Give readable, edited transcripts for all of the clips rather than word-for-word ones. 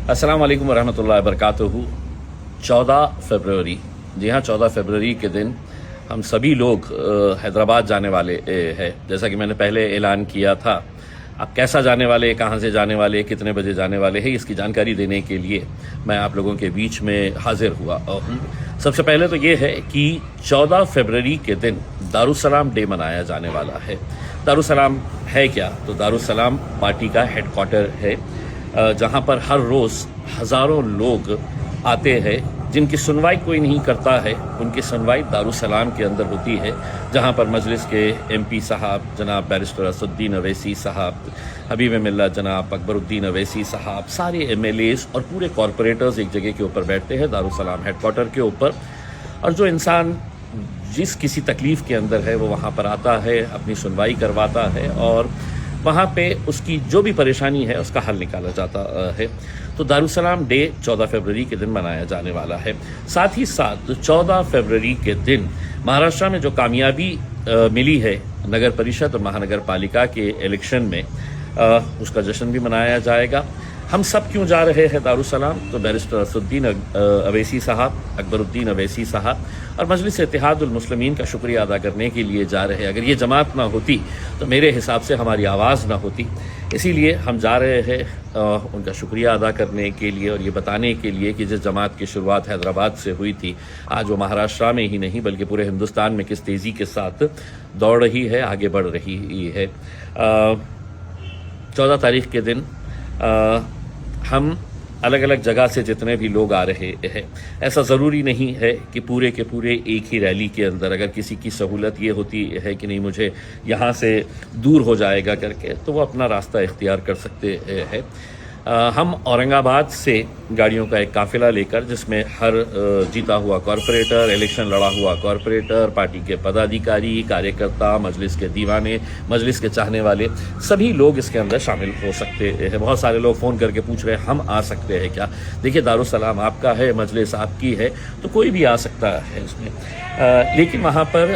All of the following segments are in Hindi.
अस्सलाम वालेकुम वरहमतुल्लाहि वबरकातुहू। 14 फरवरी, जी हाँ 14 फरवरी के दिन हम सभी लोग हैदराबाद जाने वाले हैं। जैसा कि मैंने पहले ऐलान किया था, अब कैसा जाने वाले, कहाँ से जाने वाले, कितने बजे जाने वाले हैं, इसकी जानकारी देने के लिए मैं आप लोगों के बीच में हाजिर हुआ हूँ। सबसे पहले तो ये है कि 14 फरवरी के दिन दारुसलाम डे मनाया जाने वाला है। दारुसलाम है क्या? तो दारुसलाम पार्टी का हेडक्वार्टर है, जहाँ पर हर रोज़ हज़ारों लोग आते हैं जिनकी सुनवाई कोई नहीं करता है। उनकी सुनवाई दारुसलाम के अंदर होती है, जहाँ पर मजलिस के MP साहब जनाब बैरिस्टर असदुद्दीन अवैसी साहब, हबीब मिल्लत जनाब अकबरुद्दीन अवैसी साहब, सारे MLAs और पूरे कॉरपोरेटर्स एक जगह के ऊपर बैठते हैं दारुसलाम हेडक्वार्टर के ऊपर। और जो इंसान जिस किसी तकलीफ़ के अंदर है वो वहाँ पर आता है, अपनी सुनवाई करवाता है और वहाँ पे उसकी जो भी परेशानी है उसका हल निकाला जाता है। तो दारुसलाम डे 14 फरवरी के दिन मनाया जाने वाला है। साथ ही साथ 14 फरवरी के दिन महाराष्ट्र में जो कामयाबी मिली है नगर परिषद और महानगर पालिका के इलेक्शन में, उसका जश्न भी मनाया जाएगा। हम सब क्यों जा रहे हैं दारुसलाम? तो बैरिस्टर असदुद्दीन अवैसी साहब, अकबरुद्दीन अवैसी साहब और मजलिस इत्तेहादुल मुस्लिमीन का शुक्रिया अदा करने के लिए जा रहे हैं। अगर ये जमात ना होती तो मेरे हिसाब से हमारी आवाज़ ना होती, इसीलिए हम जा रहे हैं उनका शुक्रिया अदा करने के लिए और ये बताने के लिए कि जिस जमात की शुरुआत हैदराबाद से हुई थी, आज वो महाराष्ट्र में ही नहीं बल्कि पूरे हिंदुस्तान में किस तेज़ी के साथ दौड़ रही है, आगे बढ़ रही है। 14 तारीख के दिन हम अलग अलग जगह से जितने भी लोग आ रहे हैं, ऐसा ज़रूरी नहीं है कि पूरे के पूरे एक ही रैली के अंदर, अगर किसी की सहूलत ये होती है कि नहीं मुझे यहाँ से दूर हो जाएगा करके, तो वो अपना रास्ता इख्तियार कर सकते हैं। हम औरंगाबाद से गाड़ियों का एक काफ़िला लेकर, जिसमें हर जीता हुआ कॉरपोरेटर, इलेक्शन लड़ा हुआ कॉरपोरेटर, पार्टी के पदाधिकारी, कार्यकर्ता, मजलिस के दीवाने, मजलिस के चाहने वाले, सभी लोग इसके अंदर शामिल हो सकते हैं। बहुत सारे लोग फ़ोन करके पूछ रहे हैं हम आ सकते हैं क्या? देखिए, दारुसलाम आपका है, मजलिस आपकी है, तो कोई भी आ सकता है इसमें। लेकिन वहाँ पर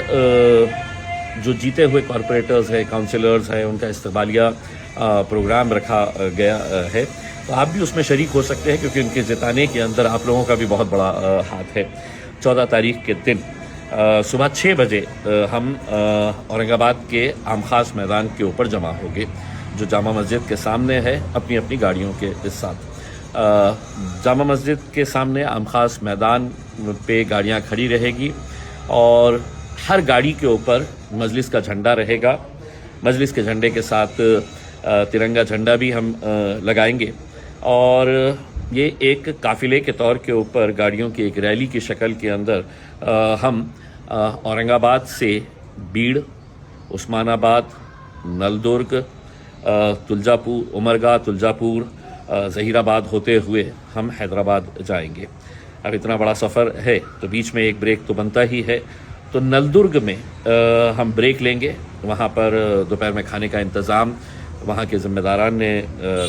जो जीते हुए कॉरपोरेटर्स हैं, काउंसिलर्स हैं, उनका इस्तकबालिया प्रोग्राम रखा गया है, तो आप भी उसमें शरीक हो सकते हैं, क्योंकि उनके जिताने के अंदर आप लोगों का भी बहुत बड़ा हाथ है। 14 तारीख के दिन सुबह 6 बजे हम औरंगाबाद के आम खास मैदान के ऊपर जमा होंगे, जो जामा मस्जिद के सामने है, अपनी अपनी गाड़ियों के साथ। जामा मस्जिद के सामने आम खास मैदान पे गाड़ियाँ खड़ी रहेगी और हर गाड़ी के ऊपर मजलिस का झंडा रहेगा। मजलिस के झंडे के साथ तिरंगा झंडा भी हम लगाएंगे और ये एक काफ़िले के तौर के ऊपर गाड़ियों की एक रैली की शक्ल के अंदर हम औरंगाबाद से बीड़, उस्मानाबाद, नलदुर्ग, तुलजापुर, उमरगा, तुलजापुर, ज़हीराबाद होते हुए हम हैदराबाद जाएंगे। अब इतना बड़ा सफ़र है तो बीच में एक ब्रेक तो बनता ही है। तो नलदुर्ग में हम ब्रेक लेंगे। वहाँ पर दोपहर में खाने का इंतज़ाम वहाँ के ज़िम्मेदारान ने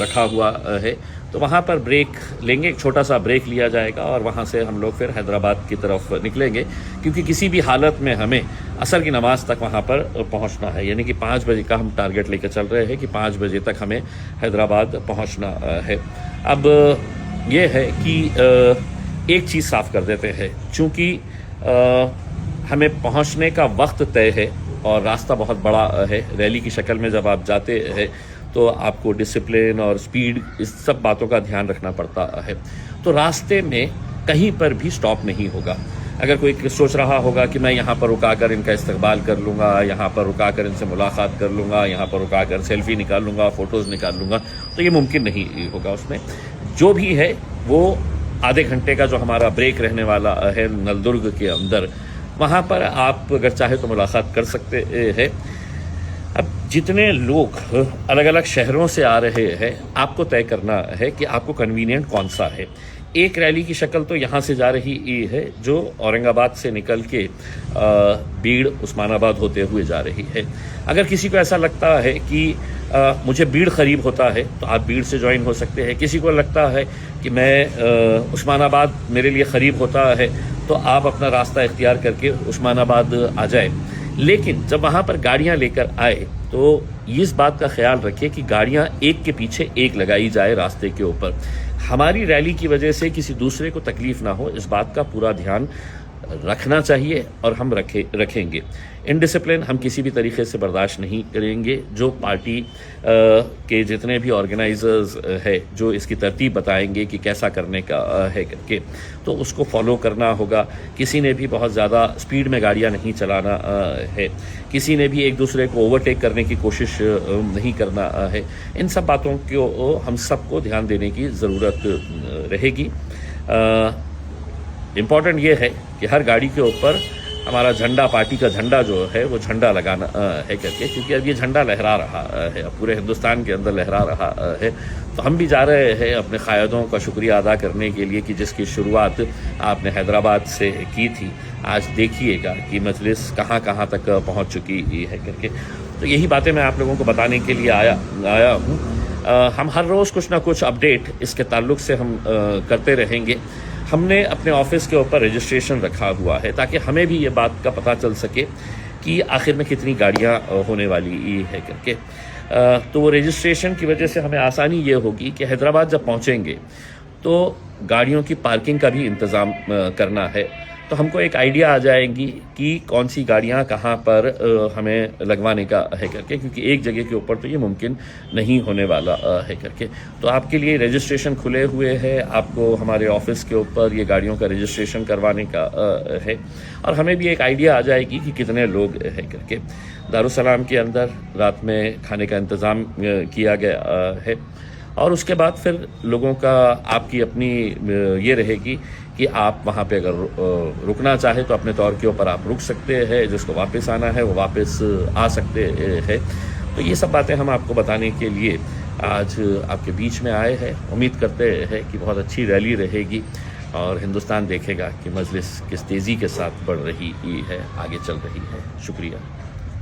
रखा हुआ है, तो वहाँ पर ब्रेक लेंगे, एक छोटा सा ब्रेक लिया जाएगा और वहाँ से हम लोग फिर हैदराबाद की तरफ निकलेंगे, क्योंकि किसी भी हालत में हमें असर की नमाज़ तक वहाँ पर पहुँचना है। यानी कि 5 बजे का हम टारगेट लेकर चल रहे हैं कि 5 बजे तक हमें हैदराबाद पहुँचना है। अब ये है कि एक चीज़ साफ़ कर देते हैं, चूँकि हमें पहुंचने का वक्त तय है और रास्ता बहुत बड़ा है। रैली की शक्ल में जब आप जाते हैं तो आपको डिसिप्लिन और स्पीड, इस सब बातों का ध्यान रखना पड़ता है। तो रास्ते में कहीं पर भी स्टॉप नहीं होगा। अगर कोई सोच रहा होगा कि मैं यहाँ पर रुकाकर इनका इस्तकबाल कर लूँगा, यहाँ पर रुकाकर इनसे मुलाकात कर लूँगा, यहाँ पर रुकाकर सेल्फी निकाल लूँगा, फ़ोटोज़ निकाल लूँगा, तो ये मुमकिन नहीं होगा। उसमें जो भी है वो आधे घंटे का जो हमारा ब्रेक रहने वाला है नलदुर्ग के अंदर, वहाँ पर आप अगर चाहे तो मुलाकात कर सकते हैं। अब जितने लोग अलग अलग शहरों से आ रहे हैं, आपको तय करना है कि आपको कन्वीनियंट कौन सा है। एक रैली की शक्ल तो यहाँ से जा रही है जो औरंगाबाद से निकल के बीड़, उस्मानाबाद होते हुए जा रही है। अगर किसी को ऐसा लगता है कि मुझे बीड़ करीब होता है तो आप बीड़ से ज्वाइन हो सकते हैं। किसी को लगता है कि मैं उस्मानाबाद मेरे लिए करीब होता है तो आप अपना रास्ता इख्तियार करके उस्मानाबाद आ जाए। लेकिन जब वहाँ पर गाड़ियाँ लेकर आए तो इस बात का ख्याल रखिए कि गाड़ियाँ एक के पीछे एक लगाई जाए रास्ते के ऊपर। हमारी रैली की वजह से किसी दूसरे को तकलीफ ना हो, इस बात का पूरा ध्यान रखना चाहिए और हम रखेंगे। इनडिसिप्लिन हम किसी भी तरीके से बर्दाश्त नहीं करेंगे। जो पार्टी के जितने भी ऑर्गेनाइजर्स है जो इसकी तरतीब बताएंगे कि कैसा करने का है करके, तो उसको फॉलो करना होगा। किसी ने भी बहुत ज़्यादा स्पीड में गाड़ियां नहीं चलाना है, किसी ने भी एक दूसरे को ओवरटेक करने की कोशिश नहीं करना है। इन सब बातों को हम सबको ध्यान देने की ज़रूरत रहेगी। इम्पॉर्टेंट ये है कि हर गाड़ी के ऊपर हमारा झंडा, पार्टी का झंडा जो है वो झंडा लगाना है करके, क्योंकि अब ये झंडा लहरा रहा है, अब पूरे हिंदुस्तान के अंदर लहरा रहा है। तो हम भी जा रहे हैं अपने कायदों का शुक्रिया अदा करने के लिए कि जिसकी शुरुआत आपने हैदराबाद से की थी। आज देखिएगा कि मजलिस कहाँ कहाँ तक पहुँच चुकी है करके। तो यही बातें मैं आप लोगों को बताने के लिए आया हूँ। हम हर रोज़ कुछ ना कुछ अपडेट इसके ताल्लुक से हम करते रहेंगे। हमने अपने ऑफिस के ऊपर रजिस्ट्रेशन रखा हुआ है ताकि हमें भी ये बात का पता चल सके कि आखिर में कितनी गाड़ियां होने वाली है करके। तो वो रजिस्ट्रेशन की वजह से हमें आसानी ये होगी कि हैदराबाद जब पहुंचेंगे तो गाड़ियों की पार्किंग का भी इंतज़ाम करना है। तो हमको एक आइडिया आ जाएगी कि कौन सी गाड़ियां कहाँ पर हमें लगवाने का है करके, क्योंकि एक जगह के ऊपर तो ये मुमकिन नहीं होने वाला है करके। तो आपके लिए रजिस्ट्रेशन खुले हुए हैं, आपको हमारे ऑफिस के ऊपर ये गाड़ियों का रजिस्ट्रेशन करवाने का है और हमें भी एक आइडिया आ जाएगी कि कितने लोग है करके। दारुसलाम के अंदर रात में खाने का इंतज़ाम किया गया है और उसके बाद फिर लोगों का आपकी अपनी ये रहेगी कि आप वहाँ पे अगर रुकना चाहे तो अपने तौर के ऊपर आप रुक सकते हैं, जिसको वापस आना है वो वापस आ सकते हैं। तो ये सब बातें हम आपको बताने के लिए आज आपके बीच में आए हैं। उम्मीद करते हैं कि बहुत अच्छी रैली रहेगी और हिंदुस्तान देखेगा कि मजलिस किस तेज़ी के साथ बढ़ रही है, आगे चल रही है। शुक्रिया।